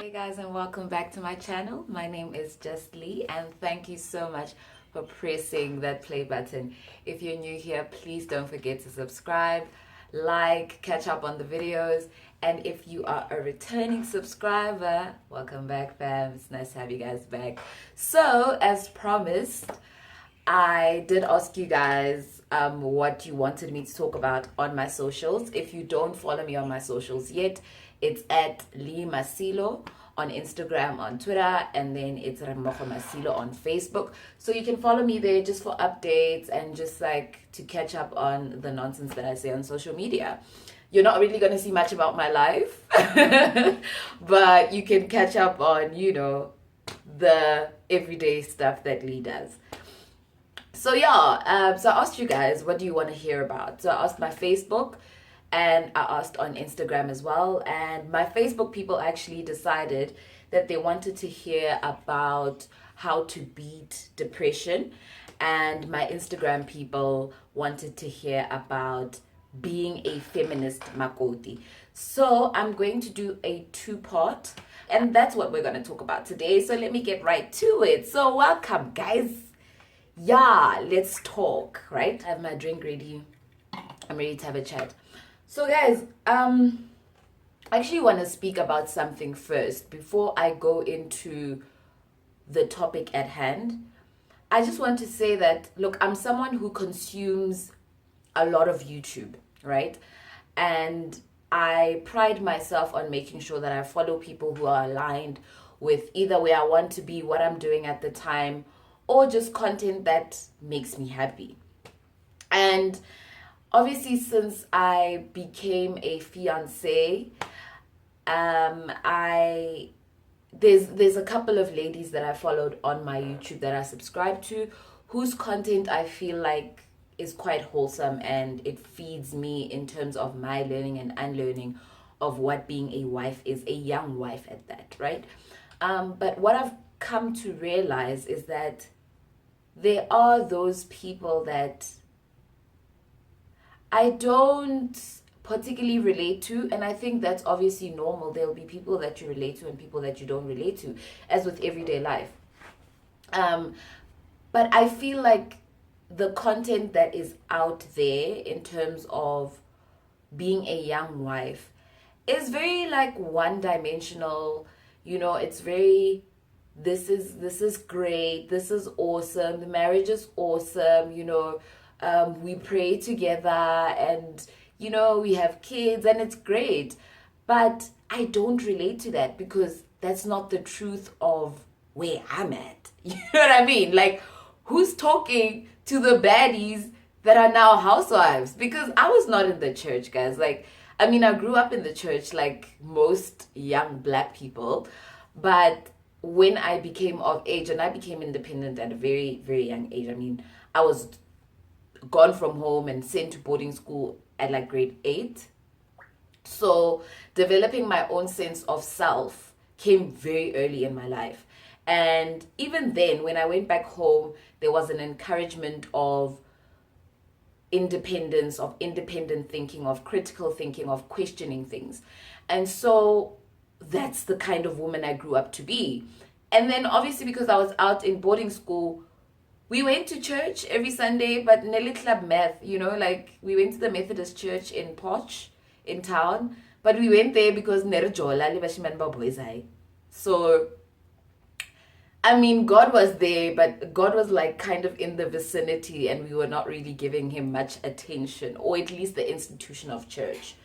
Hey guys, and welcome back to my channel. My name is Just Lee, and thank you so much for pressing that play button. If you're new here, please don't forget to subscribe, like, catch up on the videos, and if you are a returning subscriber, welcome back, fam. It's nice to have you guys back. So, as promised, I did ask you guys what you wanted me to talk about on my socials. If you don't follow me on my socials yet, it's at Lee Masilo on Instagram, on Twitter, and then it's Remogo Masilo on Facebook. So you can follow me there just for updates and just like to catch up on the nonsense that I say on social media. You're not really going to see much about my life, but you can catch up on, the everyday stuff that Lee does. So yeah, so I asked you guys, what do you want to hear about? So I asked my Facebook and I asked on Instagram as well. And my Facebook people actually decided that they wanted to hear about how to beat depression. And my Instagram people wanted to hear about being a feminist Makoti. So I'm going to do a two-part, and that's what we're going to talk about today. So let me get right to it. So welcome, guys. Yeah, let's talk, right? I have my drink ready. I'm ready to have a chat. So guys, I actually want to speak about something first before I go into the topic at hand. I just want to say that, look, I'm someone who consumes a lot of YouTube, right? And I pride myself on making sure that I follow people who are aligned with either where I want to be, what I'm doing at the time, or just content that makes me happy. And obviously, since I became a fiancé, there's a couple of ladies that I followed on my YouTube that I subscribe to, whose content I feel like is quite wholesome and it feeds me in terms of my learning and unlearning of what being a wife is, a young wife at that, right? But what I've come to realize is that there are those people that I don't particularly relate to, and I think that's obviously normal. There'll be people that you relate to and people that you don't relate to, as with everyday life. But I feel like the content that is out there in terms of being a young wife is very like one-dimensional. It's very, this is great, this is awesome, the marriage is awesome, we pray together and we have kids and it's great. But I don't relate to that because that's not the truth of where I'm at. You know what I mean? Like, who's talking to the baddies that are now housewives? Because I was not in the church, guys. Like, I mean, I grew up in the church like most young black people, but when I became of age and I became independent at a very, very young age, I mean, I was gone from home and sent to boarding school at like grade 8. So developing my own sense of self came very early in my life. And even then, when I went back home, there was an encouragement of independence, of independent thinking, of critical thinking, of questioning things. And so that's the kind of woman I grew up to be. And then obviously because I was out in boarding school, we went to church every Sunday, but Nelly Club Meth, like we went to the Methodist church in Poch, in town, but we went there because so I mean, God was there, but God was like kind of in the vicinity and we were not really giving him much attention, or at least the institution of church.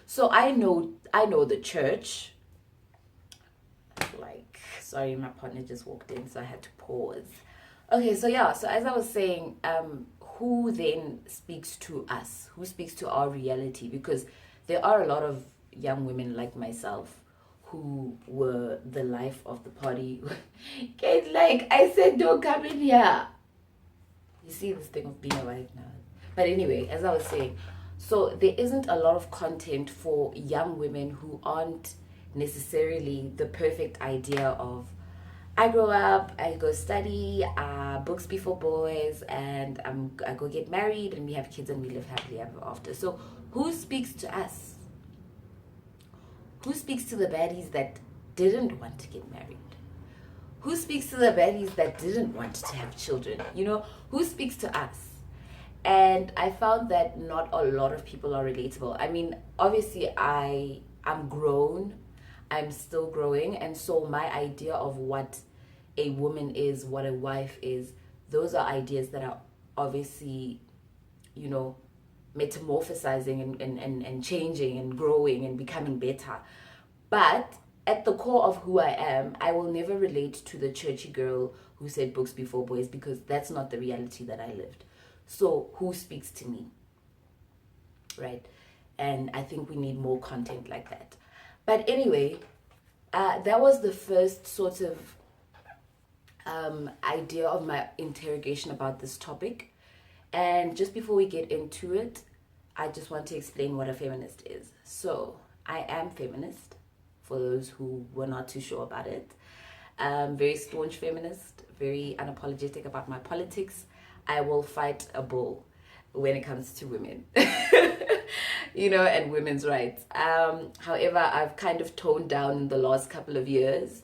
So I know the church. Like, sorry, my partner just walked in, so I had to pause. Okay, so yeah, so as I was saying, who then speaks to us? Who speaks to our reality? Because there are a lot of young women like myself who were the life of the party. Kate, like, I said, don't come in here. You see this thing of being a wife now. But anyway, as I was saying, so there isn't a lot of content for young women who aren't necessarily the perfect idea of, I grow up, I go study, books before boys, and I go get married, and we have kids, and we live happily ever after. So who speaks to us? Who speaks to the baddies that didn't want to get married? Who speaks to the baddies that didn't want to have children? You know, who speaks to us? And I found that not a lot of people are relatable. I mean, obviously I'm grown, I'm still growing, and so my idea of what a woman is, what a wife is, those are ideas that are obviously, you know, metamorphosizing and changing and growing and becoming better. But at the core of who I am, I will never relate to the churchy girl who said books before boys, because that's not the reality that I lived. So who speaks to me, right? And I think we need more content like that. But anyway, that was the first sort of idea of my interrogation about this topic. And just before we get into it, I just want to explain what a feminist is. So I am feminist, for those who were not too sure about it. Very staunch feminist, very unapologetic about my politics. I will fight a bull when it comes to women, you know, and women's rights. However, I've kind of toned down in the last couple of years,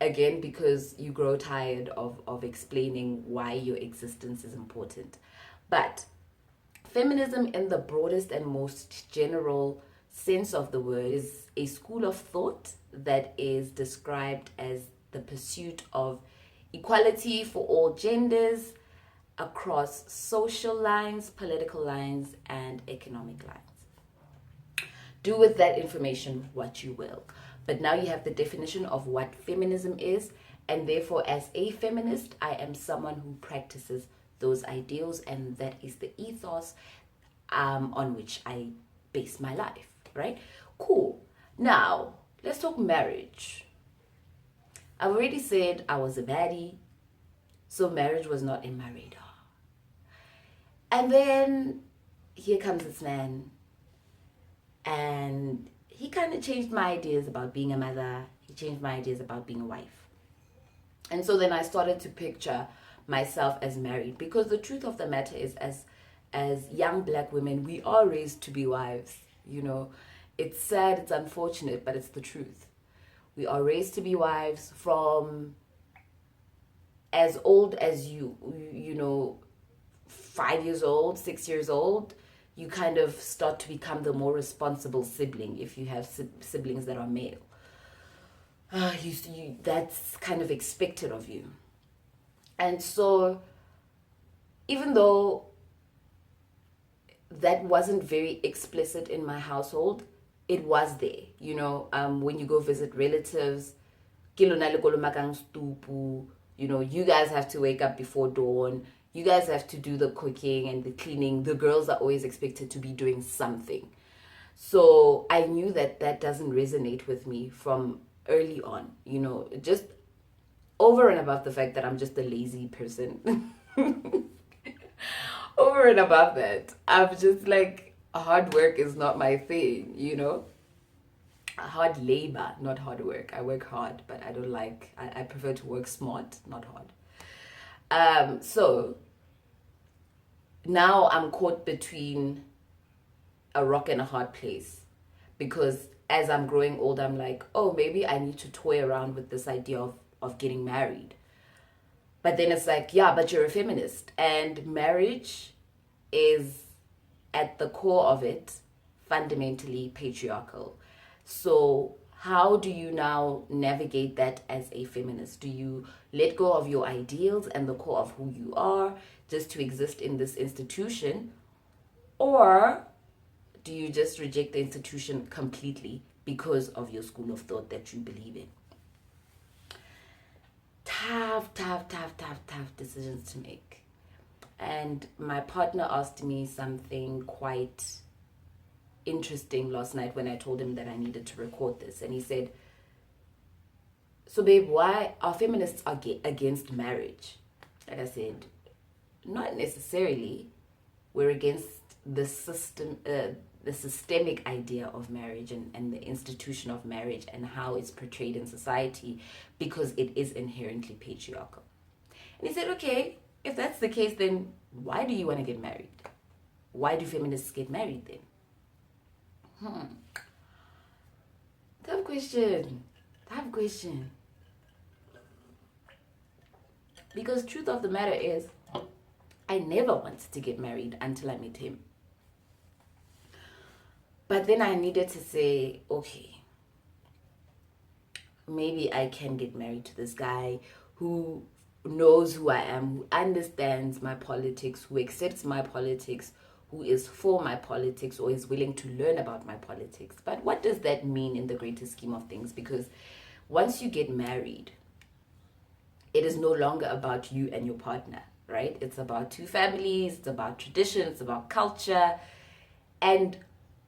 again, because you grow tired of explaining why your existence is important. But feminism, in the broadest and most general sense of the word, is a school of thought that is described as the pursuit of equality for all genders across social lines, political lines, and economic lines. Do with that information what you will. But now you have the definition of what feminism is, and therefore, as a feminist, I am someone who practices those ideals, and that is the ethos on which I base my life, right? Cool. Now, let's talk marriage. I've already said I was a baddie, so marriage was not in my radar. And then here comes this man, and he kind of changed my ideas about being a mother. He changed my ideas about being a wife. And so then I started to picture myself as married, because the truth of the matter is, as young black women, we are raised to be wives. You know, it's sad, it's unfortunate, but it's the truth. We are raised to be wives from as old as you know, 5 years old, 6 years old. You kind of start to become the more responsible sibling if you have siblings that are male. That's kind of expected of you. And so, even though that wasn't very explicit in my household, it was there. You know, when you go visit relatives, you know, you guys have to wake up before dawn. You guys have to do the cooking and the cleaning. The girls are always expected to be doing something. So I knew that that doesn't resonate with me from early on, you know, just over and above the fact that I'm just a lazy person. Over and above that, I'm just like, hard work is not my thing, you know. Hard labor, not hard work. I work hard, but I don't like, I prefer to work smart, not hard. So now I'm caught between a rock and a hard place, because as I'm growing old, I'm like, oh, maybe I need to toy around with this idea of getting married. But then it's like, yeah, but you're a feminist, and marriage is at the core of it fundamentally patriarchal. So how do you now navigate that as a feminist? Do you let go of your ideals and the core of who you are just to exist in this institution? Or do you just reject the institution completely because of your school of thought that you believe in? Tough decisions to make. And my partner asked me something quite interesting last night when I told him that I needed to record this. And he said, so babe, why are feminists against marriage? Like I said, not necessarily. We're against the system, the systemic idea of marriage and the institution of marriage and how it's portrayed in society, because it is inherently patriarchal. And he said, okay, if that's the case, then why do you want to get married? Why do feminists get married then? Tough question. I have a question. Because truth of the matter is, I never wanted to get married until I met him. But then I needed to say, okay, maybe I can get married to this guy who knows who I am, who understands my politics, who accepts my politics, who is for my politics, or is willing to learn about my politics. But what does that mean in the greater scheme of things? Because once you get married, it is no longer about you and your partner, right? It's about two families, it's about tradition, it's about culture. And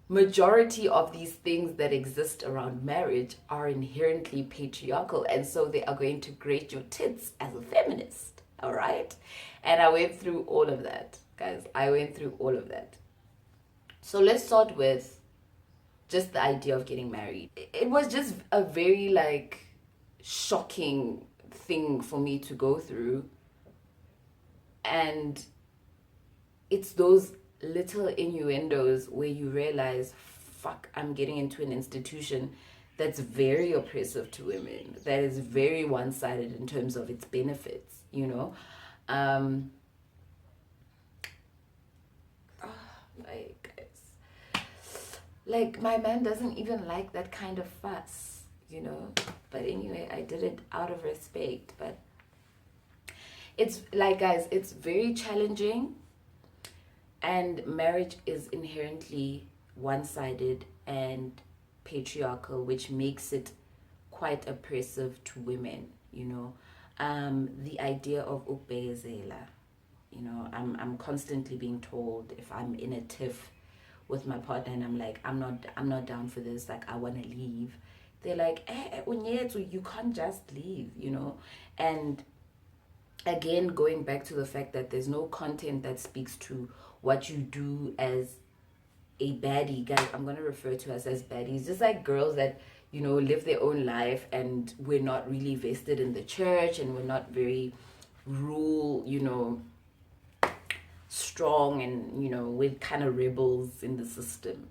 majority of these things that exist around marriage are inherently patriarchal, and so they are going to grate your tits as a feminist. All right. And I went through all of that, guys. I went through all of that. So let's start with just the idea of getting married. It was just a very like shocking thing for me to go through, and it's those little innuendos where you realize, fuck, I'm getting into an institution that's very oppressive to women, that is very one-sided in terms of its benefits, you know. Like my man doesn't even like that kind of fuss, you know. But anyway, I did it out of respect. But it's like, guys, it's very challenging. And marriage is inherently one-sided and patriarchal, which makes it quite oppressive to women, you know. The idea of ubeyezela, you know, I'm constantly being told if I'm in a tiff with my partner and I'm like, I'm not down for this, like I want to leave. They're like, Onyetsu, you can't just leave, you know. And again, going back to the fact that there's no content that speaks to what you do as a baddie. Guys, I'm going to refer to us as baddies, just like girls that, you know, live their own life, and we're not really vested in the church, and we're not very you know, strong, and, you know, we're kind of rebels in the system.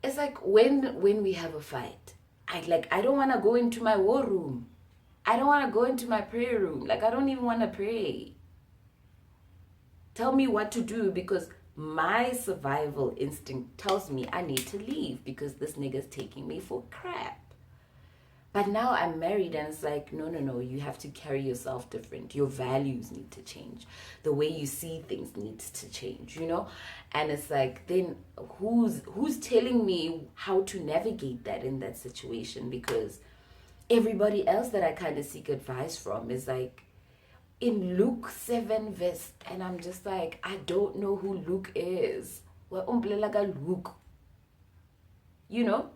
It's like when we have a fight, I don't want to go into my war room. I don't want to go into my prayer room. Like, I don't even want to pray. Tell me what to do, because my survival instinct tells me I need to leave because this nigga's taking me for crap. But now I'm married, and it's like, no, you have to carry yourself different. Your values need to change. The way you see things needs to change, you know? And it's like, then who's telling me how to navigate that in that situation? Because everybody else that I kind of seek advice from is like in Luke 7 verse, and I'm just like, I don't know who Luke is. Well, Luke, you know.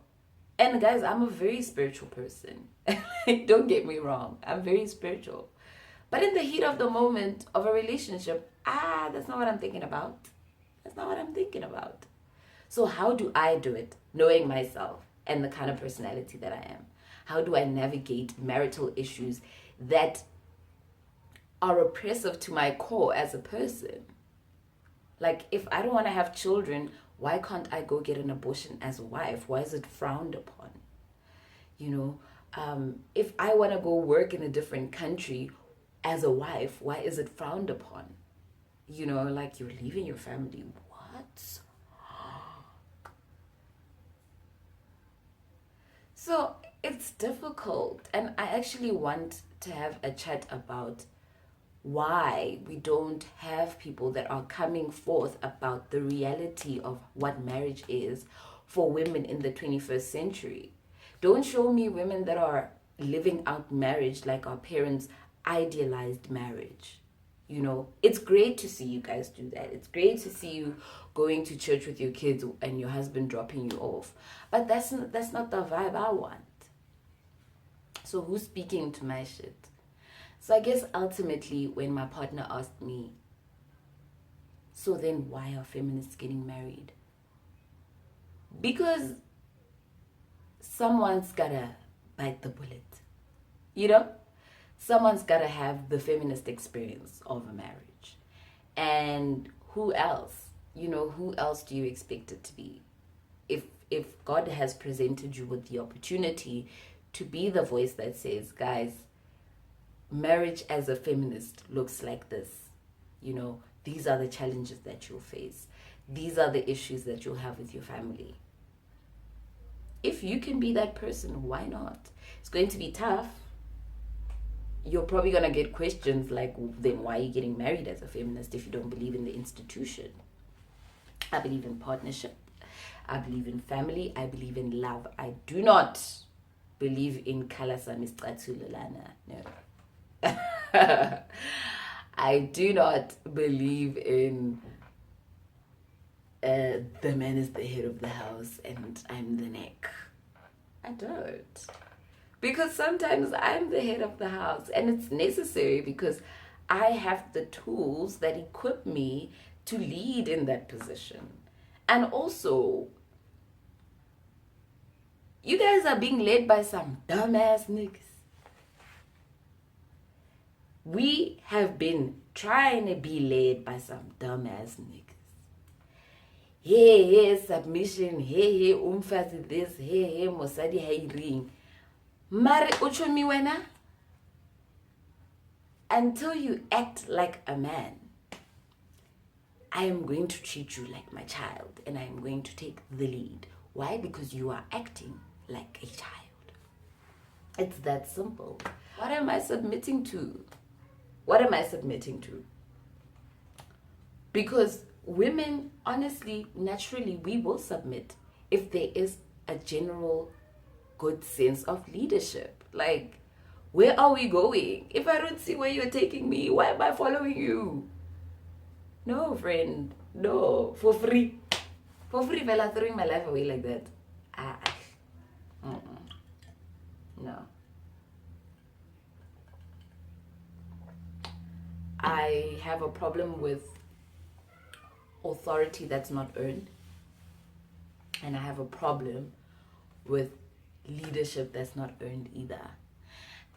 And guys, I'm a very spiritual person. Don't get me wrong, I'm very spiritual, but in the heat of the moment of a relationship, that's not what I'm thinking about. That's not what I'm thinking about. So how do I do it, knowing myself and the kind of personality that I am? How do I navigate marital issues that are oppressive to my core as a person? Like, if I don't want to have children, why can't I go get an abortion as a wife? Why is it frowned upon? You know, if I want to go work in a different country as a wife, why is it frowned upon? You know, like, you're leaving your family. What? So it's difficult, and I actually want to have a chat about why we don't have people that are coming forth about the reality of what marriage is for women in the 21st century. Don't show me women that are living out marriage like our parents idealized marriage. You know, it's great to see you guys do that. It's great to see you going to church with your kids and your husband dropping you off. But that's not the vibe I want. So who's speaking to my shit? So I guess ultimately when my partner asked me, so then why are feminists getting married? Because someone's gotta bite the bullet. You know? Someone's gotta have the feminist experience of a marriage. And who else? You know, who else do you expect it to be? If if God has presented you with the opportunity to be the voice that says, guys, marriage as a feminist looks like this. You know, these are the challenges that you'll face. These are the issues that you'll have with your family. If you can be that person, why not? It's going to be tough. You're probably going to get questions like, then why are you getting married as a feminist if you don't believe in the institution? I believe in partnership. I believe in family. I believe in love. I do not believe in kalasa mistatulelana. No. I do not believe in the man is the head of the house and I'm the neck. I don't. Because sometimes I'm the head of the house and it's necessary because I have the tools that equip me to lead in that position. And also, you guys are being led by some dumbass niggas. We have been trying to be led by some dumbass niggas. Hey, submission. Hey, umfazi this. Hey, mosadi hiring. Mare uchomi wena. Until you act like a man, I am going to treat you like my child and I am going to take the lead. Why? Because you are acting like a child. It's that simple. What am I submitting to? What am I submitting to? Because women, honestly, naturally, we will submit if there is a general good sense of leadership. Like, where are we going? If I don't see where you're taking me, why am I following you? No, friend. No. For free. For free, fella, throwing my life away like that. No. I have a problem with authority that's not earned. And I have a problem with leadership that's not earned either.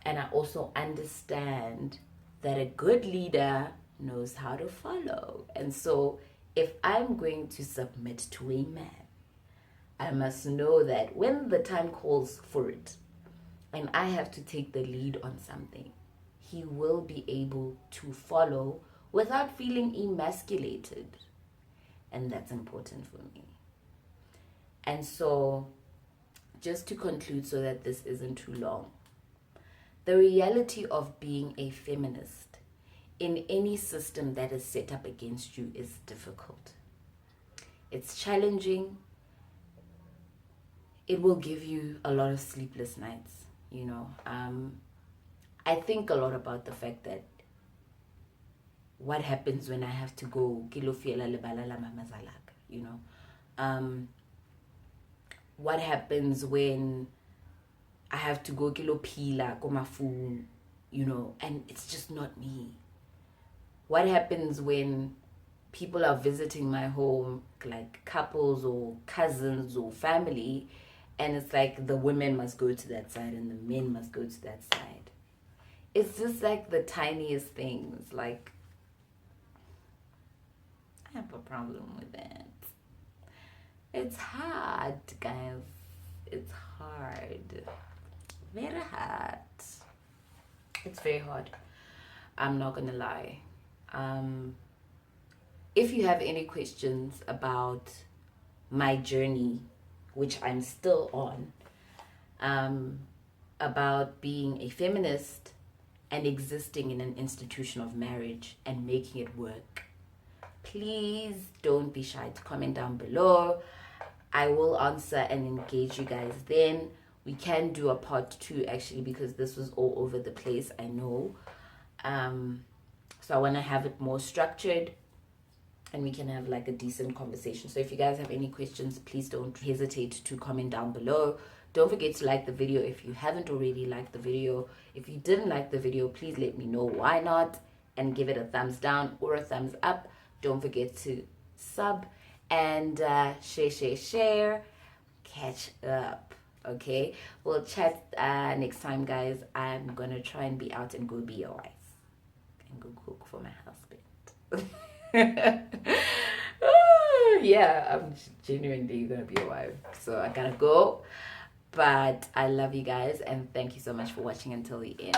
And I also understand that a good leader knows how to follow. And so if I'm going to submit to a man, I must know that when the time calls for it and I have to take the lead on something, he will be able to follow without feeling emasculated. And that's important for me. And so, just to conclude so that this isn't too long, the reality of being a feminist in any system that is set up against you is difficult. It's challenging. It will give you a lot of sleepless nights, you know. I think a lot about the fact that what happens when I have to go kilofiela lebala la mamazalak, you know. What happens when I have to go kilopila komafu, you know, and it's just not me. What happens when people are visiting my home, like couples or cousins or family, and it's like the women must go to that side and the men must go to that side. It's just like the tiniest things. Like, I have a problem with that. It's hard, guys. It's hard. Very hard. It's very hard. I'm not gonna lie. If you have any questions about my journey, which I'm still on, about being a feminist and existing in an institution of marriage and making it work, please don't be shy to comment down below. I will answer and engage you guys then. We can do a part 2 actually, because this was all over the place, I know. So I want to have it more structured and we can have like a decent conversation. So if you guys have any questions, please don't hesitate to comment down below. Don't forget to like the video if you haven't already liked the video. If you didn't like the video, please let me know why not and give it a thumbs down or a thumbs up. Don't forget to sub and share. Catch up. Okay, we'll chat next time, guys. I'm gonna try and be out and go be your wife and go cook for my husband. Yeah, I'm genuinely gonna be a wife. So I gotta go. But I love you guys and thank you so much for watching until the end.